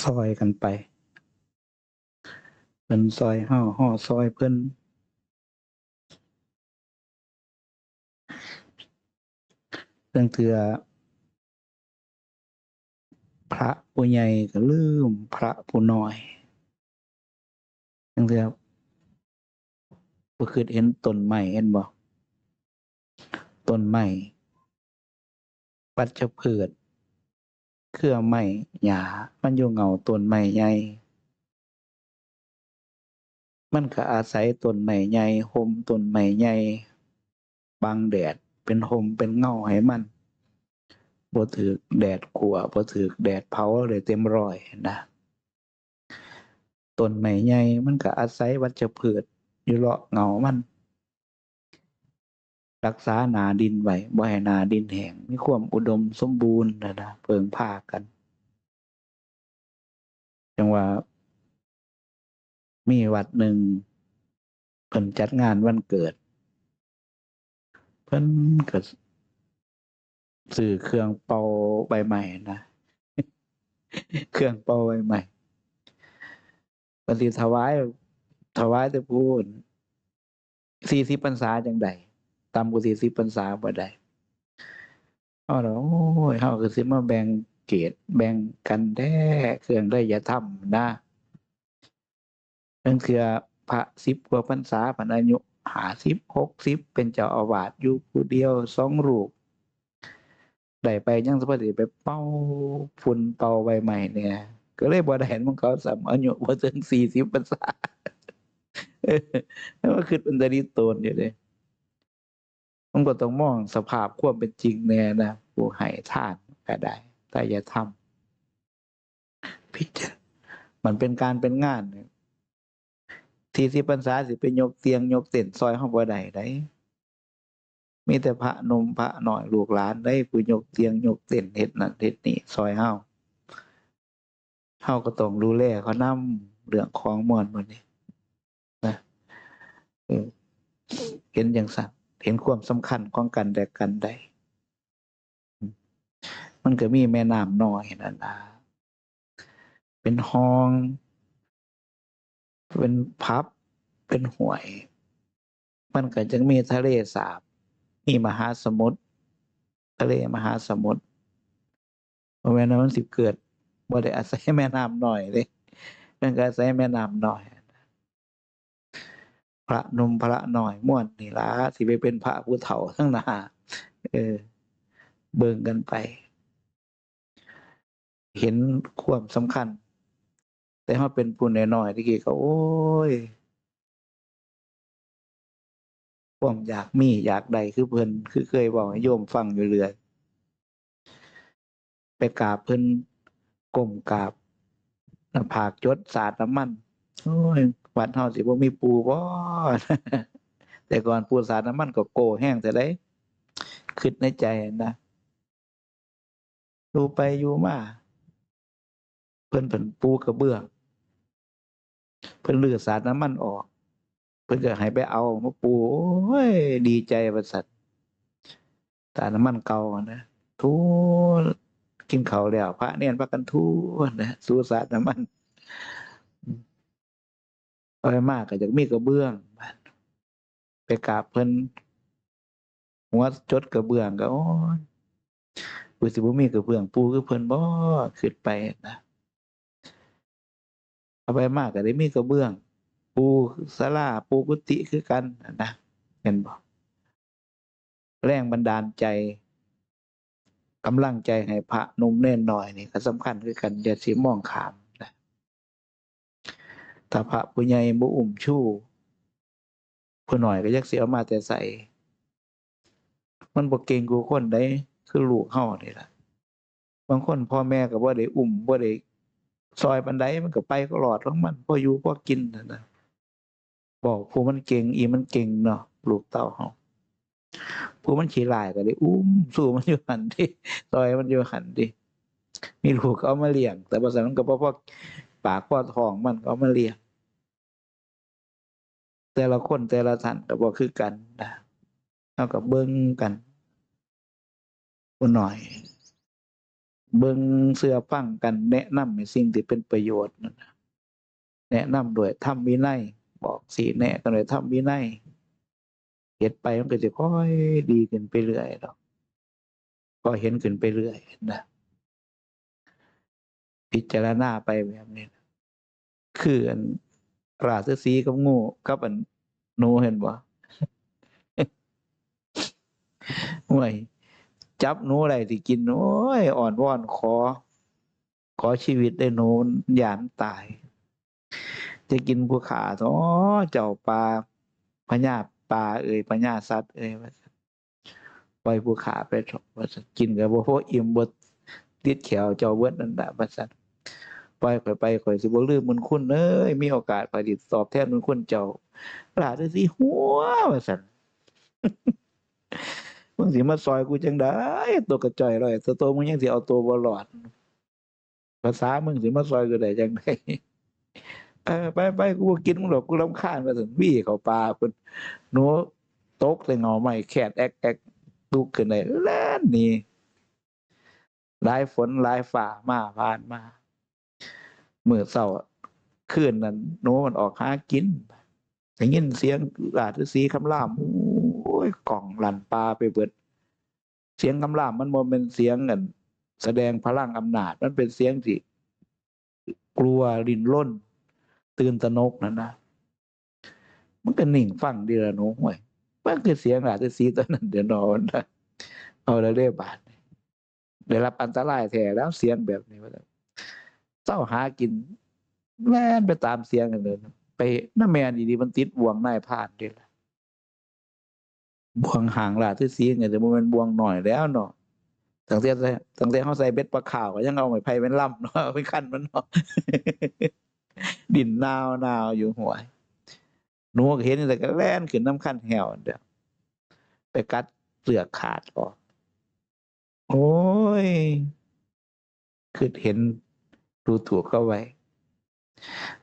ซอยกันไปเพิ่นซอยห่อห่อซอยเพิ่นเรื่องเถื่อพระผู้ใหญ่ก็ลืมพระผู้น้อยเรื่องเถื่อบ่คือเห็นต้นไม้เห็นบ่ต้นไม้วัชพืชเครือไม้หญ้ามันอยู่เหงาต้นไม้ใหญ่มันก็อาศัยต้นไม้ใหญ่ห่มต้นไม้ใหญ่บังแดดเป็นห่มเป็นเงาให้มันบ่ถูกแดดคั่วบ่ถูกแดดเผาเลยเต็มร้อยนะต้นไม้ใหญ่มันก็อาศัยวัชพืชอยู่เลาะเหงามันรักษาหน้าดินไว้บ่ให้หน้าดินแห้งมีความอุดมสมบูรณ์นะเพิงพากันจังว่ามีวัดหนึ่งเพิ่นจัดงานวันเกิดเพิ่นก็ซื้อเครื่องเป่าใบใหม่นะเครื่องเป่าใบใหม่ปฏิถวายแต่พูน40พรรษาจังใดต่ำกว่า40พรรษาบ่ได้อ้อโอ้ยเฮาก็สิมาแบ่งเกรดแบ่งกันแท้เครื่องได้อย่าทำนะนั่นคือพระ10 กว่าพรรษาเพิ่นอายุ50 60เป็นเจ้าอาวาสอยู่ผู้เดียว2 รูปได้ไปยังสิบ่ได้ไปเป่าฝุ่นเป่าใบไม้เนี่ยก็เลยบ่ได้เห็นของเขาซ้ำอายุบ่ถึง40พรรษาแล้วมันคือเป็นตาดีโตนอยู่เด้มันก็ต้องมองสภาพความเป็นจริงแน่นะผู้ให้ทานก็ได้แต่อย่าทำพิจารมันเป็นการเป็นงาน40พรรษาสิไปยกเตียงยกเต็นท์ซอยเฮาบ่ได้เด้มีแต่พระหนุ่มพระน้อยลูกหลานได้ผู้ยกเตียงยกเต็นท์เฮ็ดนั่นเฮ็ดนี่ซอยเฮาก็ต้องดูแลเขานำเรื่องของม่วนหมดนี้นะเออเห็นจังซั่นเห็นความสำคัญของกันและกันได้มันก็มีแม่น้ำน้อยนั่นล่ะเป็นห้องเป็นผับเป็นห้วยมันก็จึงมีทะเลสาบมีมหาสมุทรทะเลมหาสมุทรบ่แม่นว่ามันสิเกิดบ่ได้อาศัยแม่น้ำน้อยเดะมันก็อาศัยแม่น้ำน้อยพระหนุ่มพระน้อยม่วนนี่ล่ะสิไปเป็นพระผู้เฒ่าทั้งหน้าเออเบิ่งกันไปเห็นความสำคัญแต่เฮาเป็นผู้น้อยๆตะกี้ก็โอ๊ยความอยากมีอยากได้คือเพิ่นคือเคยเว้าให้โยมฟังอยู่เรื่อยไปกราบเพิ่นก้มกราบหน้าผากจดสาดน้ำมันโอ๊ยวัดเฮาสิบ่มีปู่บ่ แต่ก่อนปู่สาดน้ำมันก็โก้แห้งแต่ใดคิดในใจนะอยู่ไปอยู่มาเพิ่นปูกระเบื้องเพิ่นลื้อสาดน้ำมันออกเพิ่นก็ให้ไปเอามาปูโอ้ยดีใจว่าซั่นสาดน้ำมันเก่านะทูกินข้าวแล้วพระเนรพากันทูนะสู่สาดน้ำมันเอาไปมากก็อยากมีกระเบื้องไปกราบเพิ่นหัวจดกระเบื้องก็โอ๊ยกูสิบ่มีกระเบื้องปูคือเพิ่นบ่คิดไปนะเอาไปมากก็ได้มีกระเบื้องปูศาลาปูกุฏิคือกันนะเห็นบ่แรงบันดาลใจกำลังใจให้พระหนุ่มเน้นน้อยนี่ก็สำคัญคือกันอย่าสิมองข้ามนะถ้าพระผู้ใหญ่บ่อุ้มชูผู้น้อยก็จักสิเอามาแต่ไสมันบ่เก่งกว่าคนใดคือลูกเฮานี่ล่ะบางคนพ่อแม่ก็บ่ได้อุ้มบ่ได้ซอยปานใดมันก็ไปก็รอดของมันพออยู่พอกินนั่นน่ะบอกผู้มันเก่งอีมันเก่งเนาะลูกเต้าเฮาผู้มันขี้ร้ายก็ได้อุ้มสู้มันอยู่หั่นติซอยมันอยู่หั่นติมีลูกก็เอามาเลี้ยงแต่ว่าซั่นมันก็บ่พอปากพอท้องมันก็เอามาเลี้ยงแต่ละคนแต่ละท่านก็บ่คือกันนะ เอากับเบิ้งกันหน่อยเบิ้งเสื้อฟังกันแนะนำในสิ่งที่เป็นประโยชน์นะแนะนำด้วยธรรมวินัยบอกสีแนะกันด้วยธรรมวินัยเห็นไปมันก็จะค่อยดีขึ้นไปเรื่อยหรอกก็เห็นขึ้นไปเรื่อยนะพิจารณาไปแบบนี้คืออันราชสีห์กับงูกับอันหนูเห็นบ่ห่วยจับหนูอะไรที่กินโอ้ยอ่อนวอนขอชีวิตได้หนูหยานตายจะกินผู้ขาท้อเจ้าปลาพญาปลาพญาสัตว์ปล่อยผู้ขาไปเถอะว่ากินกับบ่พออิ่มบ่ติดแขวเจ้าเบิดนั่นแหละว่าซั่นปล่อยข่อยไปข่อยสิบ่ลืมบุญคุณมีโอกาสข่อยสิตอบแทนบุญคุณเจ้าล่ะจังสิหัวว่าซั่นมึงสิมาซอยกูจังได๋ตัวกระจ้อยร้อยตัวมึงยังสิเอาตัวบ่รอดภาษามึงสิมาซอยกูได้จังได๋ไปกูบ่กินมึงหรอกกูรำคาญว่าซั่นวี่เข้าป่าเพิ่นหนูตกใส่เงาไม้แคดแอ๊กๆลุกขึ้นได้แล่นหนีหลายฝนหลายฟ้ามาผ่านมามื้อเช้าคืนนั้นหนูมันออกหากินได้ยินเสียงราชสีห์คำรามโอ้ยก้องลั่นป่าไปเบิดเสียงคำรามมันบ่แม่นเสียงอันแสดงพลังอำนาจมันเป็นเสียงที่กลัวรินรนตื่นตระหนกนั่นนะมันก็นิ่งฟังดีละหนูห่วยมันคือเสียงราชสีห์ตัวนั้นเดี๋ยวนอนนะเอาแล้วเด้บาดได้รับอันตรายแท้แล้วเสียงแบบนี้ว่าเจ้าหากินแล่นไปตามเสียงกันเลยไปน้าแม่นดีๆมันติดบ่วงนายพรานเด้ล่ะบ่วงหางราชสีห์ไงแต่บ่แม่นบ่วงน้อยแล้วเนาะตั้งแต่เฮาใส่เบ็ดปลาขาวก็ยังเอาไม้ไผ่เป็นล่ำเนาะเอาไปคั่นมันเนาะดินนาวอยู่หัวหนูก็เห็นแต่ก็แล่นขึ้นน้ำคันแหวเด้อไปกัดเปลือกขาดออกโอ้ยคือเห็นดูถูกเข้าไว้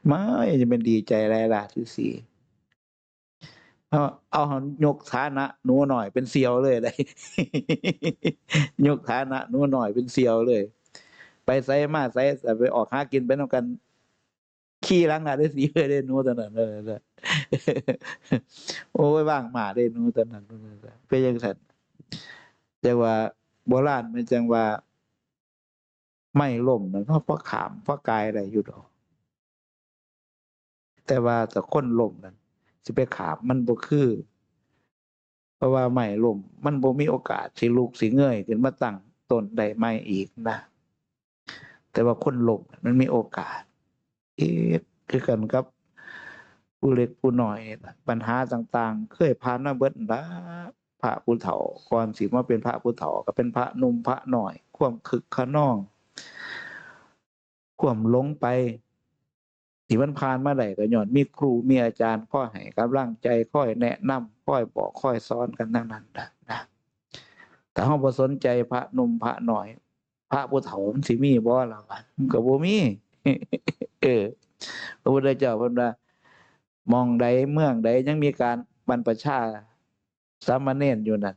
ไม่จะเป็นดีใจอะไรล่ะที่สี่เอายกฐานะหนูหน่อยเป็นเซียวเลยเลยยกฐานะหนูหน่อยเป็นเซียวเลยไปไสมาไสไปออกหากินไปนำกันขี่หลังหน้าได้สีเลยได้หนูตอนนั้นเลยโอ้ยว่างมาได้หนูตอนนั้นเป็นจังซั่นแต่ว่าโบราณมันจังว่าไม่ล่มนั่นเพราะขามเพราะกายอะไรอยู่ดอกแต่ว่าแต่คนล่มนั่นสิไปขามมันบ่คือเพราะว่าไม่ล่มมันบ่มีโอกาสสิลุกสิเงยขึ้นมาตั้งต้นได้ใหม่อีกนะแต่ว่าคนล่มมันมีโอกาสคือกันกับผู้เล็กผู้น้อยปัญหาต่างๆเคยผ่านมาเบิดละพระผู้เฒ่าก่อนสิมาเป็นพระผู้เฒ่าก็เป็นพระหนุ่มพระน้อยความคึกขนองความหลงไปที่มันผ่านมาได้ก็ย้อนมีครูมีอาจารย์คอยให้กำลังใจคอยแนะนำคอยบอกคอยสอนกันทั้งนั้นนะแต่เฮาบ่สนใจพระหนุ่มพระน้อยพระผู้เฒ่ามันสิมีบ่ล่ะวะมันก็บ่มีพระพุทธเจ้าเพิ่นว่ามองใดเมืองใดยังมีการบรรพชาสามเณรอยู่นั่น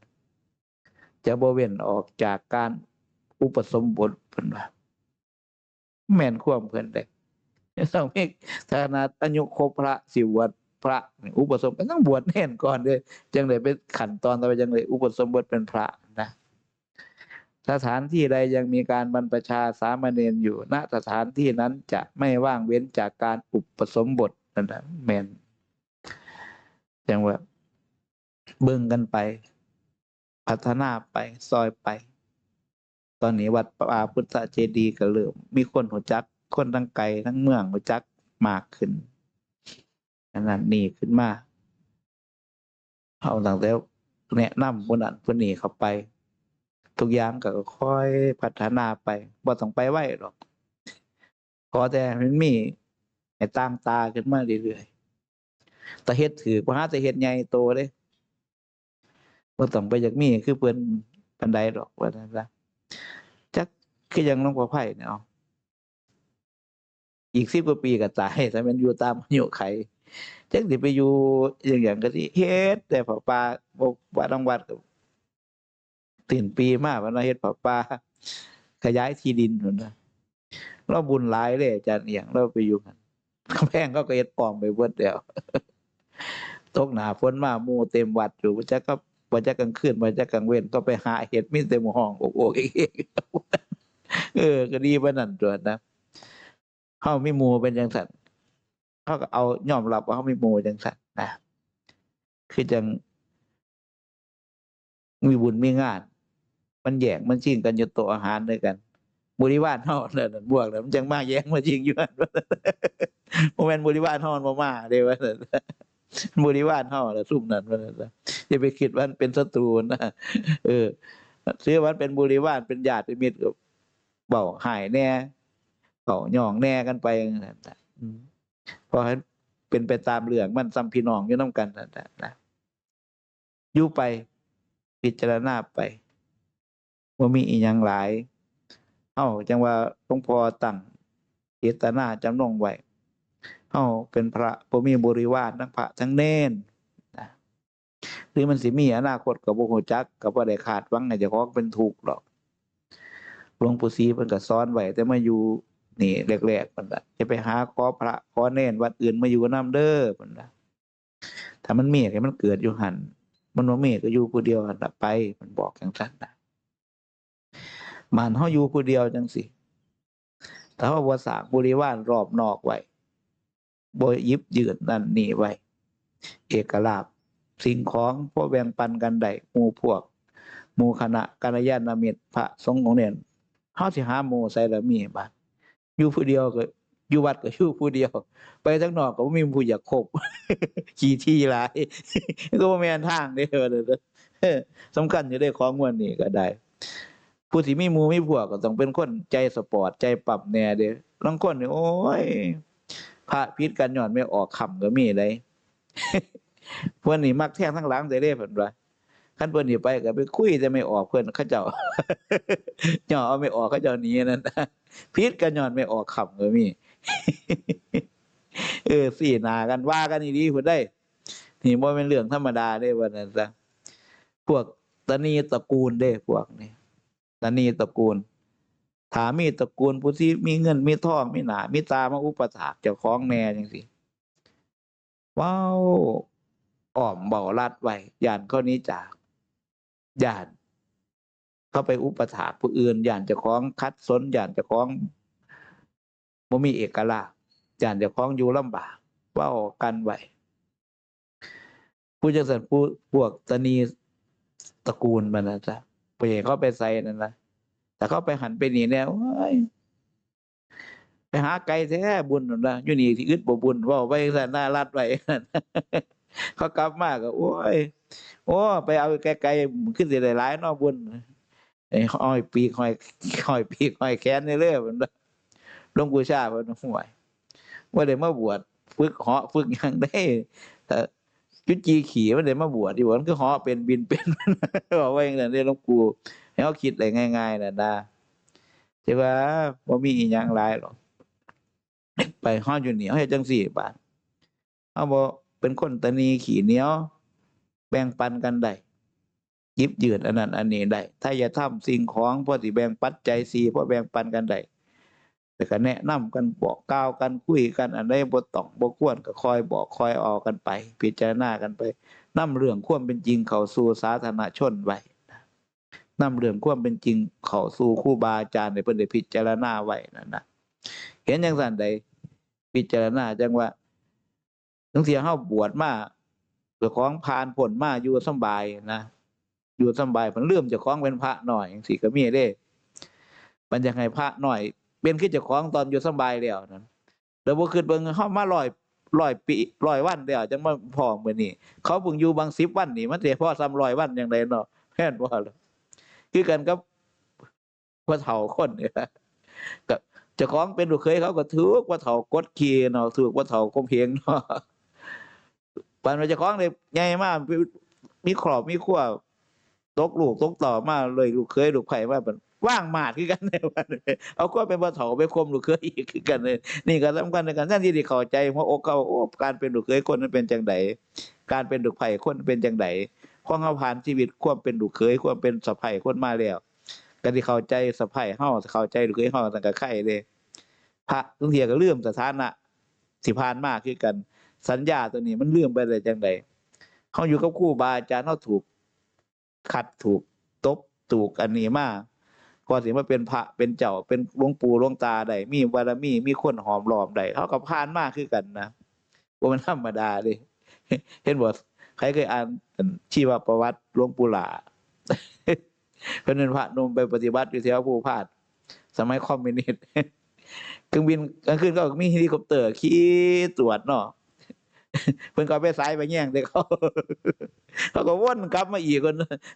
จะบ่เว้นออกจากการอุปสมบทเพิ่นว่าแม่นความเพิ่นเด้ต้องมีฐานะอายุครบพระสิบวชพระอุปสมบทต้องบวชเน่นก่อนเลยจังเลยเป็นขั้นตอนต่อไปจังเลยอุปสมบทเป็นพระนะสถานที่ใดยังมีการบรรพชาสามเณรอยู่ณสถานที่นั้นจะไม่ว่างเว้นจากการอุปสมบทนั่นแหละแม่นจังว่าเบิ่งกันไปพัฒนาไปซอยไปตอนนี้วัดป่าพุทธเจดีย์ก็เริ่มมีคนรู้จักคนทั้งไกลทั้งเมืองรู้จักมากขึ้นอันนั้นนี่ขึ้นมาเอาตั้งแต่แนะนำคนนั้นคนนี้เข้าไปทุกอย่างก็ค่อยพัฒนาไปบ่ต้องไปไวหรอกขอแต่มันมีให้ตามตาขึ้นมาเรื่อยๆแต่เฮ็ดถือบ่หาแต่เฮ็ดใหญ่โตเด้บ่ต้องไปอยากมีคือเพิ่นปานใดดอกว่าซั่นซะจักคือจังหลวงพ่อไผเนี่ยเอาอีก10 กว่าปีก็ตายถ้าแม่นอยู่ตามอายุไข จักสิไปอยู่อย่างก็สิเฮ็ดแต่ผ้าป่าบ่ว่าทางวัดก็สิ้นปีมาเพิ่นว่าเฮ็ดผ้าป่าขยายที่ดินพุ่นน่ะเราบุญหลายเด้อาจารย์อิหยังเราไปอยู่หั่นกำแพงเขาก็เฮ็ดป้อมไปเบิดแล้วตกหน้าฝนมาหมู่เต็มวัดอยู่บ่จักก็บ่จักกลางคืนบ่จักกลางเว้นก็ไปหาเฮ็ดมีแต่หมู่ห้องโอกๆเอกๆก็ดีปานนั้นตั่วนะเฮามีหมู่เป็นจังซั่นเขาก็เอายอมรับว่าเขามีหมู่จังซั่นนะคือจังมีบุญมีงาน มันแย่งมันชิงกันอยู่โต๊ะอาหารด้วยกันบริวารเฮานั่นบวกแล้วมันจังมาแย่งมาชิงอยู่นั่นบ่แม่นบริวารเฮามันบ่มาเด้ว่าซั่นบริวารเฮาล่ะซุมนั้นว่าซั่นอย่าไปคิดว่ามันเป็นศัตรูนะถือว่าเป็นบริวารเป็นญาติเป็นมิตรก็เว้าให้แหน่เว้าหยองแหน่กันไปจังซั่นน่ะเพราะฉะนั้นเป็นไปตามเรื่องมันซ้ำพี่น้องอยู่นำกันนั่นนะอยู่ไปพิจารณาไปบ่มีอิหยังหลายเฮาจังว่าหลวงพ่อตั้งเจตนาจำนงไว้เฮาเป็นพระบ่มีบริวารทั้งพระทั้งเณรนะหรือมันสิมีอนาคตก็บ่ฮู้จักก็บ่ได้คาดหวังให้เจ้าของเป็นทุกข์หรอกหลวงปู่ศรีเพิ่นก็สอนไว้แต่มาอยู่นี่แรกๆพุ่นน่ะจะไปหาขอพระขอเณรวัดอื่นมาอยู่นำเด้อพุ่นน่ะถ้ามันมีให้มันเกิดอยู่หั่นมันบ่มีก็อยู่ผู้เดียวหั่นน่ะไปมันบอกจังซั่นน่ะมันเฮาอยู่ผู้เดียวจังสิถ้าเฮาบ่สร้างบริวารรอบนอกไว้บ่หยิบยืมนั่นนี่ไว้เอกลาภสิ่งของพอแบ่งปันกันได้หมู่พวกหมู่คณะกัลยาณมิตรพระสงฆ์ของเนี่ยเฮาสิหาหมู่ใส่ละมีบัดอยู่ผู้เดียวก็อยู่วัดก็อยู่ผู้เดียวไปข้างนอกก็บ่มีผู้อยากคบขี้ที่หลายก็บ่แม่นทางเด้อว่าซั่นสำคัญอยู่ได้ของม่วนนี้ก็ได้ผู้ที่มีหมู่มีพวกก็ต้องเป็นคนใจสปอร์ตใจปรับแหน่เด้ลางคนนี่โอ้ยพระผิดกันย้อนไม่ออกคำก็มีได้ เพิ่นนี่มักแทงทั้งหลังได้เด้เพิ่นว่าคันเพิ่นนี่ไปก็ไปคุยแต่ไม่ออกเพิ่นเขาเจ้า ย่อเอาไม่ออกเขาเจ้าหนีนั่นผิดกันย้อนไม่ออกคำก็มี สีหน้ากันว่ากันอีหลีพุ่นได้นี่บ่แม่นเรื่องธรรมดาเด้ว่านั่นซะพวกตระหนี่ตระกูลเด้พวกนี้ตระหนี่ตระกูลถ้ามีตระกูลผู้ที่มีเงินมีทองมีหน้ามีตามาอุปถากเจ้าของแน่จังซี่ว้าวอ้อมเว้าลัดไว้ย้านเขาหนีจากย้านเขาไปอุปถากผู้อื่นย้านเจ้าของขัดสนย้านเจ้าของบ่มีเอกราชย้านเจ้าของอยู่ลำบากเว้ากันไว้ผู้จังซั่นพวกตระหนี่ตระกูลมันน่ะจ้ะบ่ให้เขาไปใส่นั่นล่ะแต่เขาไปหันไปนี่แนวโอ้ยไปหาไกลแท้บุญนั่นล่ะอยู่นี่ที่อึดบ่บุญเว้าไว้จังซั่นน่ารัดไว้ เขากลับมาก็โอ้ยโอ้ไปเอาไกลๆขึ้นสิได้หลายเนาะบุญไอ้ห้อยปีกห้อยปีกห้อยแขนนี่เลยเพิ่นว่าหลวงปู่ชาเพิ่นห่วยบ่ได้มาบวชฝึกเหาะฝึกหยังได้แต่จุจีขี่มันได้มาบวชที่บ่มันคือเหาะเป็นบินเป็นบอกว่าจังซั่นเด้หลวงปู่ให้เฮาคิดได้ง่ายๆน่ะนะแต่ว่าบ่มีอิหยังหลายหรอกไปฮอดอยู่นี่เฮาเฮ็ดจังซี่บาดเฮาบ่เป็นคนตระหนี่ขี้เหนียวแบ่งปันกันได้หยิบยืมอันนั้นอันนี้ได้ถ้าอย่าทำสิ่งของพอสิแบ่งปัจจัย4พอแบ่งปันกันได้แต่ก็แนะนำกันบอกกล่าวกันคุยกันอันใดบ่ต้องบ่ควรก็คอยบอกคอยเอากันไปพิจารณากันไปนำเรื่องความเป็นจริงเข้าสู่สาธารณชนไว้นำเรื่องความเป็นจริงเข้าสู่ครูบาอาจารย์ให้เพิ่นได้พิจารณาไว้นั่นน่ะเห็นจังซั่นใดพิจารณาจังว่าจังซี่เฮาบวชมาเจ้าของผ่านพ้นมาอยู่สำบายนะอยู่สำบายเพิ่นลืมเจ้าของเป็นพระน้อยจังซี่ก็มีเด้มันอยากให้พระน้อยเป็นคือเจ้าของตอนอยู่สำบายแล้วนั่นแล้วบ่คิดเบิ่งเฮามา100ปี100วันแล้วจังมาพ้อมื้อนี้เขาเพิ่งอยู่บาง10วันนี่มันสิพอซ้ำ100วันจังได๋เนาะแม่นบ่ล่ะคือกันกับผู้เฒ่าคนนี่ล่ะก็เจ้าของเป็นลูกเขยเขาก็ถูกผู้เฒ่ากดขี่เนาะถูกผู้เฒ่าข่มเหงเนาะปานว่าเจ้าของได้ใหญ่มามีครอบมีครัวตกลูกตกเต้ามาเลยลูกเขยลูกไผมาบัด ว่างมาดคือกันเลยว่าเอาความเป็นบ่เฒ่าไปข่มลูกเคยอีกคือกันเลยนี่ก็สำคัญในการแทนที่สิเข้าใจหัวอกเขาโอ้การเป็นลูกเคยคนมันเป็นจังไดการเป็นลูกไผคนเป็นจังไดของเฮาผ่านชีวิตความเป็นลูกเคยความเป็นสะใภ้คนมาแล้วก็สิเข้าใจสะใภ้เฮาเข้าใจลูกเคยเฮาตั้งแต่ไข่เด้พระบางเที่ยก็ลืมสถานะที่ผ่านมาคือกันสัญญาตัวนี้มันลืมไปได้จังไดเฮาอยู่กับครูบาอาจารย์เฮาถูกขัดถูกตบถูกอันนี้มาก่อนสิมาเป็นพระเป็นเจ้าเป็นหลวงปู่หลวงตาได้มีบารมีมีคนหอมล้อมได้เขาก็ผ่านมาคือกันนะบ่แม่นธรรมดาเด้เห็นบ่ใครเคยอ่านชีวประวัติหลวงปู่หลาเพิ่นเป็นพระหนุ่มไปปฏิบัติอยู่แถวภูพานสมัยคอมมิวนิสต์เครื่องบินกลางคืนก็มีเฮลิคอปเตอร์ขี่ตรวจเนาะเพิ่นก็เอาไปสายไปแย่งแต่เขาเขาก็วนกลับมาอีกคน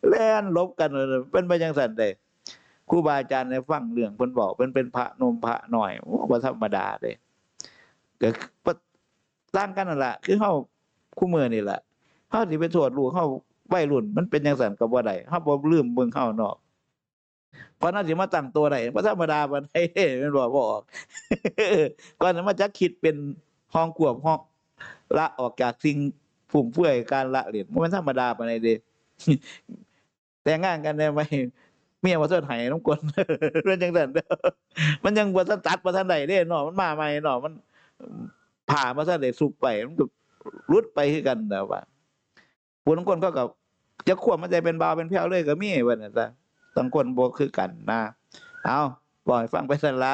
แล่นลบกันเป็นไปจังซั่นได้ครูบาอาจารย์ได้ฟังเรื่องเพิ่นบอกเพิ่นเป็นพระหนุ่มพระน้อยโอ้บ่ธรรมดาเด้ก็ต่างกันนั่นล่ะคือเฮาคุมื้อนี่ล่ะเฮาสิไปโทษลูกเฮาวัยรุ่นมันเป็นจังซั่นก็บ่ได้เฮาบ่ลืมเบิ่งเฮาเนาะเพราะนั้นสิมาตั้งตัวได้บ่ธรรมดาปานใดแม่นบ่ออกก่อนจะมาจักคิดเป็นห้องควบห้องละออกจากสิ่งฟุ่มเฟือยการละเล่นบ่แม่นธรรมดาปานใดเด้ แต่งงานกันได้ไหมเมียบ่ทันให้นำกลเป็นจังซั่นเด้อมันยังบ่ทันตัดบ่ทันได้เด้เนาะมันมาใหม่เนาะมันผ่าบ่ทันได้สุกไปมันก็หลุดไปคือกันน่ะว่าผู้ลางคนเขาก็จะควบมันใจเป็นบ่าวเป็นแพ้วเลยก็มีว่านั่นซะบางคนบ่คือกันนะเอาปล่อยฟังไปซั่นละ